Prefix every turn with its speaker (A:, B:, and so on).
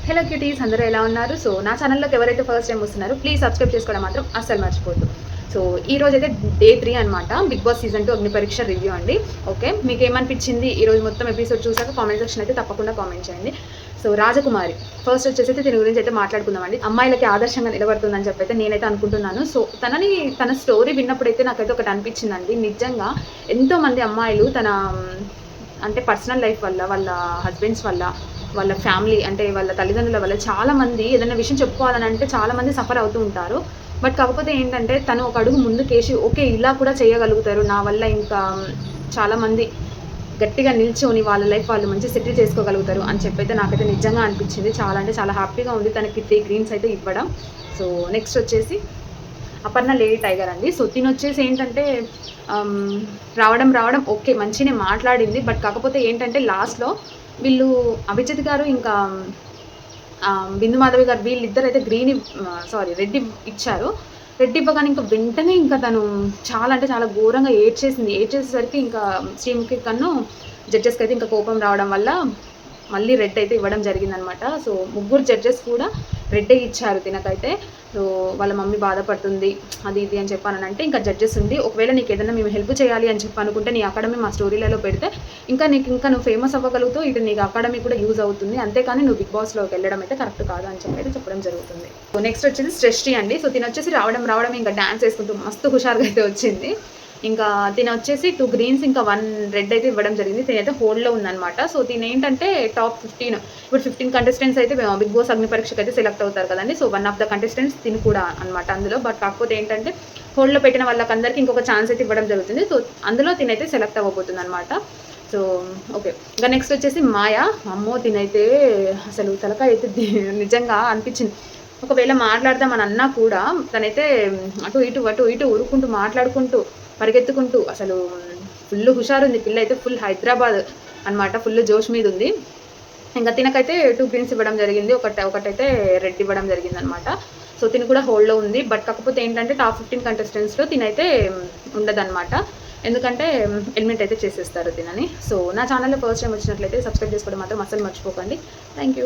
A: Hello cuties, అందరూ ఎలా ఉన్నారు? సో నా ఛానల్లోకి ఎవరైతే ఫస్ట్ టైం వస్తున్నారో ప్లీజ్ సబ్స్క్రైబ్ చేసుకోవడం మాత్రం అస్సలు మర్చిపోద్దు. సో ఈ రోజు అయితే డే 3 అనమాట, బిగ్ బాస్ సీజన్ 2 అగ్ని పరీక్ష రివ్యూ అండి. ఓకే, మీకు ఏమనిపించింది ఈరోజు మొత్తం ఎపిసోడ్ చూసాక కామెంట్ సెక్షన్ అయితే తప్పకుండా కామెంట్ చేయండి. సో రాజకుమారి ఫస్ట్ వచ్చేసి దీని గురించి అయితే మాట్లాడుకుందామండి. అమ్మాయిలకి ఆదర్శంగా నిలబడుతుందని చెప్పి అయితే నేనైతే అనుకుంటున్నాను. సో తన స్టోరీ విన్నప్పుడైతే నాకైతే ఒకటి అనిపించిందండి. నిజంగా ఎంతోమంది అమ్మాయిలు తన అంటే పర్సనల్ లైఫ్ వల్ల, వాళ్ళ హస్బెండ్స్ వల్ల, వాళ్ళ ఫ్యామిలీ అంటే వాళ్ళ తల్లిదండ్రుల వల్ల చాలామంది ఏదైనా విషయం చెప్పుకోవాలని అంటే చాలామంది సఫర్ అవుతూ ఉంటారు. బట్ కాకపోతే ఏంటంటే తను ఒక అడుగు ముందుకేసి ఓకే ఇలా కూడా చేయగలుగుతారు, నా వల్ల ఇంకా చాలామంది గట్టిగా నిల్చొని వాళ్ళ లైఫ్ వాళ్ళు మంచి సెటిల్ చేసుకోగలుగుతారు అని చెప్పైతే నాకైతే నిజంగా అనిపించింది. చాలా అంటే చాలా హ్యాపీగా ఉంది తనకి 3 గ్రీన్స్ అయితే ఇవ్వడం. సో నెక్స్ట్ వచ్చేసి అపర్ణ లేడీ టైగర్ అండి. సో తిని వచ్చేసి ఏంటంటే రావడం ఓకే మంచిగానే మాట్లాడింది. బట్ కాకపోతే ఏంటంటే లాస్ట్లో వీళ్ళు అభిజిత్ గారు ఇంకా బిందు మాధవి గారు వీళ్ళిద్దరు అయితే రెడ్ ఇచ్చారు. రెడ్ ఇవ్వగానే ఇంకా వెంటనే ఇంకా తను చాలా అంటే చాలా ఘోరంగా ఏడ్చేసేసరికి ఇంకా శ్రీముఖి కన్ను జడ్జెస్కి అయితే ఇంకా కోపం రావడం వల్ల మళ్ళీ రెడ్ అయితే ఇవ్వడం జరిగిందనమాట. సో ముగ్గురు జడ్జెస్ కూడా రెడ్డే ఇచ్చారు తినకైతే. సో వాళ్ళ మమ్మీ బాధపడుతుంది అది ఇది అని చెప్పానంటే ఇంకా జడ్జెస్ ఉండి ఒకవేళ నీకు ఏదైనా మేము హెల్ప్ చేయాలి అని చెప్పి అనుకుంటే నీ అకాడమీ మా స్టోరీలలో పెడితే ఇంకా నువ్వు ఫేమస్ అవ్వగలుగుతావు, ఇటు నీకు అకాడమీ కూడా యూజ్ అవుతుంది, అంతేకాని నువ్వు బిగ్ బాస్లోకి వెళ్ళడం అయితే కరెక్ట్ కాదు అని చెప్పి అయితే చెప్పడం జరుగుతుంది. సో నెక్స్ట్ వచ్చేసి సృష్టి అండి. సో తిని వచ్చేసి రావడం ఇంకా డ్యాన్స్ వేసుకుంటూ మస్తు హుషారుగా అయితే వచ్చింది. ఇంకా తిన వచ్చేసి 2 గ్రీన్స్ ఇంకా 1 రెడ్ అయితే ఇవ్వడం జరిగింది. తినైతే హోల్డ్లో ఉందన్నమాట. సో తిని ఏంటంటే టాప్ 15 ఇప్పుడు 15 కంటెస్టెంట్స్ అయితే బిగ్ బాస్ అగ్ని పరీక్షకు అయితే సెలెక్ట్ అవుతారు కదండి. So one of the contestants తిని కూడా అనమాట అందులో. బట్ కాకపోతే ఏంటంటే హోల్డ్లో పెట్టిన వాళ్ళకందరికీ ఇంకొక ఛాన్స్ అయితే ఇవ్వడం జరుగుతుంది. సో అందులో తినైతే సెలెక్ట్ అవ్వబోతుంది అనమాట. సో ఓకే, ఇంకా నెక్స్ట్ వచ్చేసి మాయా. అమ్మో తినైతే అసలు తలకాయ అయితే నిజంగా అనిపించింది. ఒకవేళ మాట్లాడదామని అన్నా కూడా తనైతే అటు ఇటు ఊరుకుంటూ మాట్లాడుకుంటూ పరిగెత్తుకుంటూ అసలు ఫుల్ హుషారుంది పిల్ల అయితే. ఫుల్ హైదరాబాద్ అనమాట, ఫుల్ జోష్ మీద ఉంది. ఇంకా తినకైతే 2 గ్రీన్స్ ఇవ్వడం జరిగింది, ఒకటైతే రెడ్ ఇవ్వడం జరిగింది అనమాట. సో తిని కూడా హోల్డ్లో ఉంది. బట్ కాకపోతే ఏంటంటే టాప్ 15 కంటెస్టెంట్స్లో తినైతే ఉండదన్నమాట, ఎందుకంటే ఎలిమినేట్ అయితే చేసేస్తారు తినని. సో నా ఛానల్లో ఫస్ట్ టైం వచ్చినట్లయితే సబ్స్క్రైబ్ చేసుకోవడం మాత్రం అస్సలు మర్చిపోకండి. Thank you.